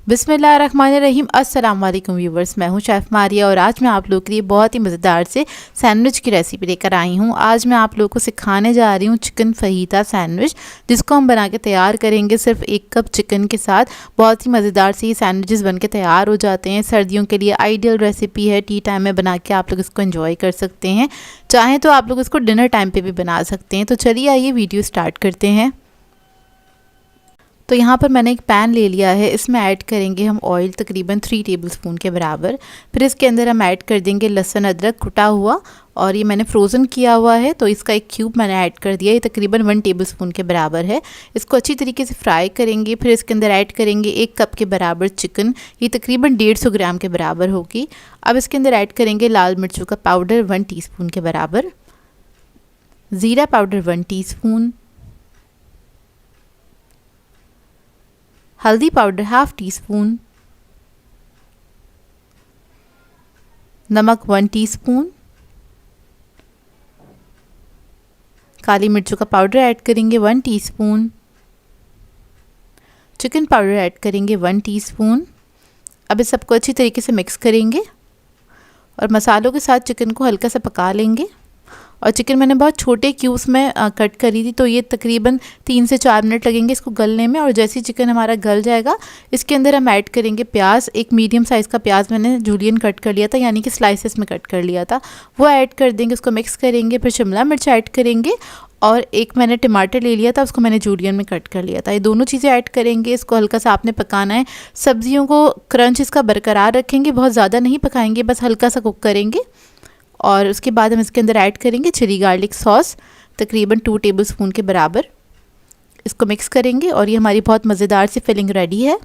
बिस्मिल्लाहिर्रहमानिर्रहीम। अस्सलाम वालेकुम व्यूवर्स, मैं हूं शेफ़ मारिया और आज मैं आप लोगों के लिए बहुत ही मज़ेदार से सैंडविच की रेसिपी लेकर आई हूं। आज मैं आप लोगों को सिखाने जा रही हूं चिकन फहीता सैंडविच, जिसको हम बना के तैयार करेंगे सिर्फ 1 कप चिकन के साथ। बहुत ही मज़ेदार से ये सैंडविचेस बन के तैयार हो जाते हैं। सर्दियों के लिए आइडियल रेसिपी है। टी टाइम में बना के आप लोग इसको एंजॉय कर सकते हैं। चाहें तो आप लोग इसको डिनर टाइम पर भी बना सकते हैं। तो चलिए आइए वीडियो स्टार्ट करते हैं। तो यहाँ पर मैंने एक पैन ले लिया है। इसमें ऐड करेंगे हम ऑयल तकरीबन 3 टेबलस्पून के बराबर। फिर इसके अंदर हम ऐड कर देंगे लहसुन अदरक कुटा हुआ, और ये मैंने फ्रोज़न किया हुआ है तो इसका एक क्यूब मैंने ऐड कर दिया। ये तकरीबन 1 टेबलस्पून के बराबर है। इसको अच्छी तरीके से फ्राई करेंगे। फिर इसके अंदर ऐड करेंगे 1 कप के बराबर चिकन, ये तकरीबन 150 ग्राम के बराबर होगी। अब इसके अंदर ऐड करेंगे लाल मिर्चों का पाउडर 1 टीस्पून के बराबर, ज़ीरा पाउडर 1 टीस्पून, हल्दी पाउडर 1/2 टीस्पून, नमक 1 टीस्पून, काली मिर्चों का पाउडर ऐड करेंगे 1 टीस्पून, चिकन पाउडर ऐड करेंगे 1 टीस्पून। अब इस सबको अच्छी तरीके से मिक्स करेंगे और मसालों के साथ चिकन को हल्का सा पका लेंगे। और चिकन मैंने बहुत छोटे क्यूब्स में कट करी थी, तो ये तकरीबन 3 से 4 मिनट लगेंगे इसको गलने में। और जैसे ही चिकन हमारा गल जाएगा, इसके अंदर हम ऐड करेंगे प्याज। एक मीडियम साइज़ का प्याज मैंने जूलियन कट कर लिया था, यानी कि स्लाइसेस में कट कर लिया था, वो ऐड कर देंगे। उसको मिक्स करेंगे। फिर शिमला मिर्च ऐड करेंगे और एक मैंने टमाटर ले लिया था, उसको मैंने जूलियन में कट कर लिया था। ये दोनों चीज़ें ऐड करेंगे। इसको हल्का सा आपने पकाना है। सब्जियों को क्रंच इसका बरकरार रखेंगे, बहुत ज़्यादा नहीं पकाएंगे, बस हल्का सा कुक करेंगे। और उसके बाद हम इसके अंदर ऐड करेंगे चिली गार्लिक सॉस तकरीबन 2 टेबलस्पून के बराबर। इसको मिक्स करेंगे और ये हमारी बहुत मज़ेदार सी फिलिंग रेडी है।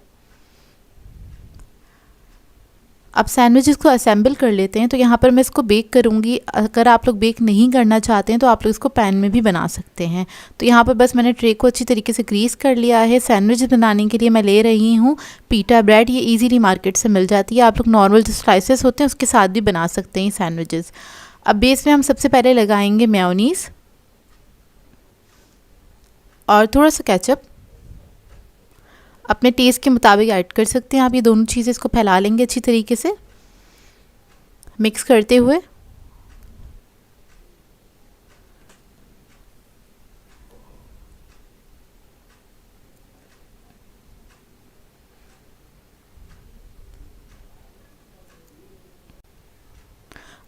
अब सैंडविचेस को असेंबल कर लेते हैं। तो यहाँ पर मैं इसको बेक करूँगी। अगर आप लोग बेक नहीं करना चाहते हैं तो आप लोग इसको पैन में भी बना सकते हैं। तो यहाँ पर बस मैंने ट्रे को अच्छी तरीके से ग्रीस कर लिया है। सैंडविच बनाने के लिए मैं ले रही हूँ पीटा ब्रेड। ये इजीली मार्केट से मिल जाती है। आप लोग नॉर्मल जो स्लाइसेस होते हैं उसके साथ भी बना सकते हैं सैंडविचेस। अब बेस में हम सबसे पहले लगाएंगे मेयोनीज़ और थोड़ा सा केचप, अपने टेस्ट के मुताबिक ऐड कर सकते हैं आप। ये दोनों चीज़ें इसको फैला लेंगे अच्छी तरीके से मिक्स करते हुए।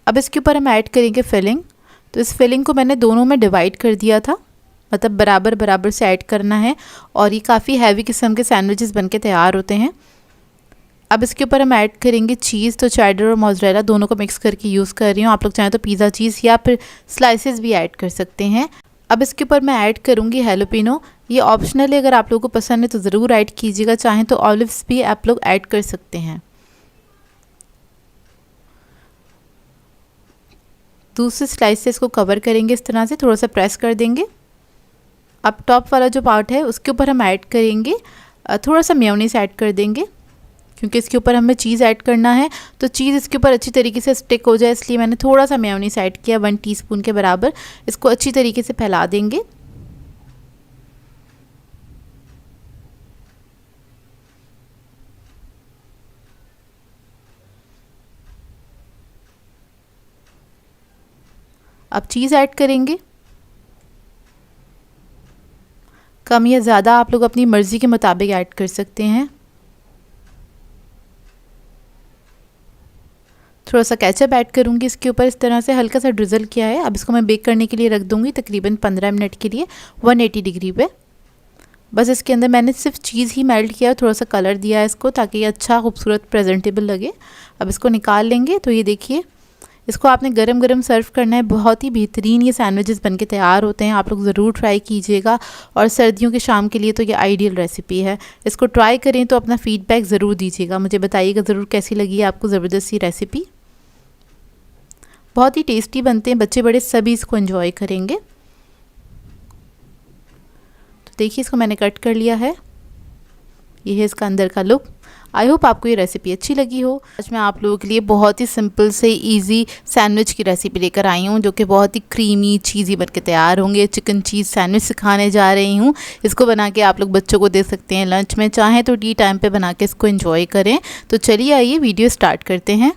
अब इसके ऊपर हम ऐड करेंगे फिलिंग। तो इस फिलिंग को मैंने दोनों में डिवाइड कर दिया था, मतलब बराबर बराबर से ऐड करना है। और ये काफ़ी हैवी किस्म के सैंडविचेस बनके तैयार होते हैं। अब इसके ऊपर हम ऐड करेंगे चीज़। तो चेडर और मोज़रेला दोनों को मिक्स करके यूज़ कर रही हूँ। आप लोग चाहें तो पिज़्ज़ा चीज़ या फिर स्लाइसेस भी ऐड कर सकते हैं। अब इसके ऊपर मैं ऐड करूँगी हैलोपिनो। ये ऑप्शनल है, अगर आप लोगों को पसंद है तो ज़रूर ऐड कीजिएगा। चाहें तो ऑलिव्स भी आप लोग ऐड कर सकते हैं। दूसरे स्लाइस से इसको कवर करेंगे, इस तरह से थोड़ा सा प्रेस कर देंगे। अब टॉप वाला जो पार्ट है उसके ऊपर हम ऐड करेंगे थोड़ा सा मेयोनीज़ ऐड कर देंगे, क्योंकि इसके ऊपर हमें चीज़ ऐड करना है। तो चीज़ इसके ऊपर अच्छी तरीके से स्टिक हो जाए, इसलिए मैंने थोड़ा सा मेयोनीज़ ऐड किया 1 टीस्पून के बराबर। इसको अच्छी तरीके से फैला देंगे। अब चीज़ ऐड करेंगे। कम या ज़्यादा आप लोग अपनी मर्ज़ी के मुताबिक ऐड कर सकते हैं। थोड़ा सा केचप ऐड करूँगी इसके ऊपर, इस तरह से हल्का सा ड्रिज़ल किया है। अब इसको मैं बेक करने के लिए रख दूँगी तकरीबन 15 मिनट के लिए 180 डिग्री पे। बस इसके अंदर मैंने सिर्फ चीज़ ही मेल्ट किया, थोड़ा सा कलर दिया है इसको, ताकि ये अच्छा खूबसूरत प्रेजेंटेबल लगे। अब इसको निकाल लेंगे। तो ये देखिए, इसको आपने गरम गरम सर्व करना है। बहुत ही बेहतरीन ये सैंडविचेस बनके तैयार होते हैं। आप लोग ज़रूर ट्राई कीजिएगा। और सर्दियों के शाम के लिए तो ये आइडियल रेसिपी है। इसको ट्राई करें तो अपना फ़ीडबैक ज़रूर दीजिएगा, मुझे बताइएगा ज़रूर कैसी लगी है आपको ज़बरदस्त सी रेसिपी। बहुत ही टेस्टी बनते हैं, बच्चे बड़े सभी इसको एंजॉय करेंगे। तो देखिए, इसको मैंने कट कर लिया है। ये है इसका अंदर का लुक। आई होप आपको ये रेसिपी अच्छी लगी हो। आज मैं आप लोगों के लिए बहुत ही सिंपल से इजी सैंडविच की रेसिपी लेकर आई हूँ, जो कि बहुत ही क्रीमी चीज़ी बन के तैयार होंगे। चिकन चीज़ सैंडविच सिखाने जा रही हूँ। इसको बना के आप लोग बच्चों को दे सकते हैं लंच में, चाहें तो टी टाइम पे बना के इसको एंजॉय करें। तो चलिए आइए वीडियो स्टार्ट करते हैं।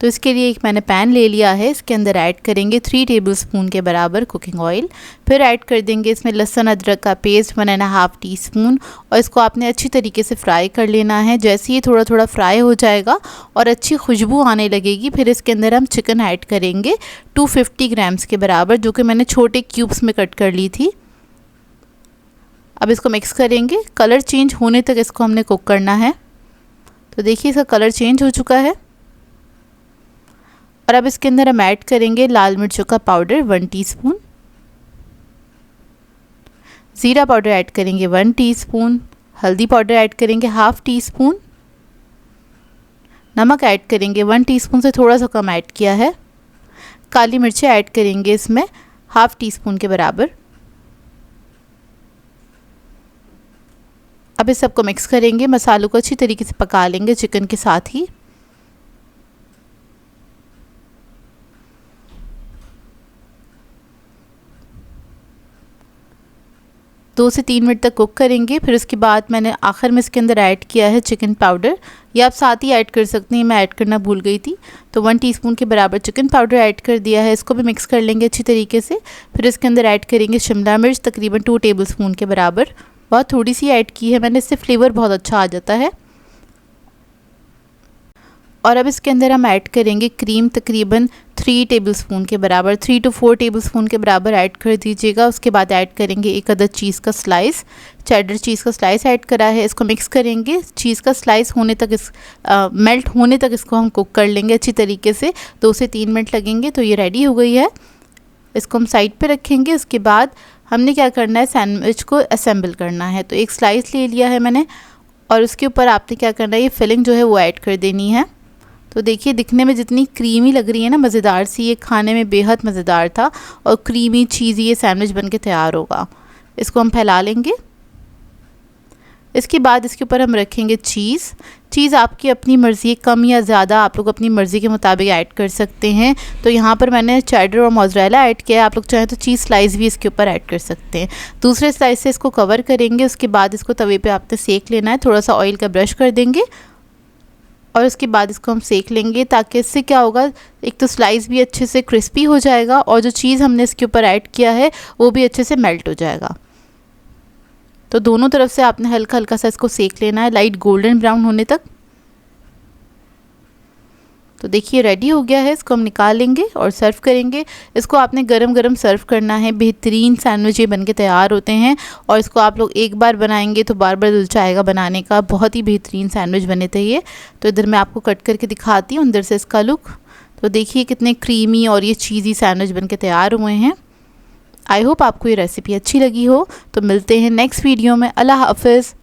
तो इसके लिए एक मैंने पैन ले लिया है। इसके अंदर ऐड करेंगे 3 टेबलस्पून के बराबर कुकिंग ऑयल। फिर ऐड कर देंगे इसमें लहसुन अदरक का पेस्ट 1.5 टीस्पून, और इसको आपने अच्छी तरीके से फ्राई कर लेना है। जैसे ही थोड़ा थोड़ा फ्राई हो जाएगा और अच्छी खुशबू आने लगेगी, फिर इसके अंदर हम चिकन ऐड करेंगे 250 ग्राम्स के बराबर, जो कि मैंने छोटे क्यूब्स में कट कर ली थी। अब इसको मिक्स करेंगे। कलर चेंज होने तक इसको हमने कुक करना है। तो देखिए इसका कलर चेंज हो चुका है। और अब इसके अंदर हम ऐड करेंगे लाल मिर्चों का पाउडर 1 टीस्पून, ज़ीरा पाउडर ऐड करेंगे 1 टीस्पून, हल्दी पाउडर ऐड करेंगे 1/2 टीस्पून, नमक ऐड करेंगे 1 टीस्पून से थोड़ा सा कम ऐड किया है, काली मिर्चें ऐड करेंगे इसमें 1/2 टीस्पून के बराबर। अब इस सबको मिक्स करेंगे। मसालों को अच्छी तरीके से पका लेंगे चिकन के साथ ही। 2 से 3 मिनट तक कुक करेंगे। फिर उसके बाद मैंने आखिर में इसके अंदर ऐड किया है चिकन पाउडर, या आप साथ ही ऐड कर सकती हैं, मैं ऐड करना भूल गई थी। तो 1 टीस्पून के बराबर चिकन पाउडर ऐड कर दिया है। इसको भी मिक्स कर लेंगे अच्छी तरीके से। फिर इसके अंदर ऐड करेंगे शिमला मिर्च तकरीबन 2 टेबलस्पून के बराबर। बहुत थोड़ी सी ऐड की है मैंने, इससे फ्लेवर बहुत अच्छा आ जाता है। और अब इसके अंदर हम ऐड करेंगे क्रीम तकरीबन 3 टेबलस्पून के बराबर, 3 to 4 टेबलस्पून के बराबर ऐड कर दीजिएगा। उसके बाद ऐड करेंगे एक अदद चीज़ का स्लाइस, चेडर चीज़ का स्लाइस ऐड करा है। इसको मिक्स करेंगे। चीज़ का स्लाइस होने तक मेल्ट होने तक इसको हम कुक कर लेंगे अच्छी तरीके से। 2 से 3 मिनट लगेंगे। तो ये रेडी हो गई है। इसको हम साइड पे रखेंगे। उसके बाद हमने क्या करना है, सैंडविच को असेंबल करना है। तो एक स्लाइस ले लिया है मैंने, और उसके ऊपर आपने क्या करना है, ये फिलिंग जो है वो ऐड कर देनी है। तो देखिए दिखने में जितनी क्रीमी लग रही है ना, मज़ेदार सी, ये खाने में बेहद मज़ेदार था और क्रीमी चीज़ी ये सैंडविच बन के तैयार होगा। इसको हम फैला लेंगे। इसके बाद इसके ऊपर हम रखेंगे चीज़ आपकी अपनी मर्ज़ी, कम या ज़्यादा आप लोग अपनी मर्ज़ी के मुताबिक ऐड कर सकते हैं। तो यहाँ पर मैंने चेडर और मोज़रेला ऐड किया है। आप लोग चाहें तो चीज़ स्लाइस भी इसके ऊपर ऐड कर सकते हैं। दूसरे स्लाइस से इसको कवर करेंगे। उसके बाद इसको तवे पे आपने सेक लेना है। थोड़ा सा ऑयल का ब्रश कर देंगे और उसके बाद इसको हम सेक लेंगे, ताकि इससे क्या होगा, एक तो स्लाइस भी अच्छे से क्रिस्पी हो जाएगा और जो चीज़ हमने इसके ऊपर ऐड किया है वो भी अच्छे से मेल्ट हो जाएगा। तो दोनों तरफ से आपने हल्का हल्का सा इसको सेक लेना है, लाइट गोल्डन ब्राउन होने तक। तो देखिए रेडी हो गया है। इसको हम निकाल लेंगे और सर्व करेंगे। इसको आपने गरम गरम सर्व करना है। बेहतरीन सैंडविच ये बन के तैयार होते हैं, और इसको आप लोग एक बार बनाएंगे तो बार बार दिल चाहेगा बनाने का। बहुत ही बेहतरीन सैंडविच बने थे ये। तो इधर मैं आपको कट करके दिखाती हूँ अंदर से इसका लुक। तो देखिए कितने क्रीमी और ये चीज़ी सैंडविच बन के तैयार हुए हैं। आई होप आपको ये रेसिपी अच्छी लगी हो। तो मिलते हैं नेक्स्ट वीडियो में। अल्लाह हाफ़िज़।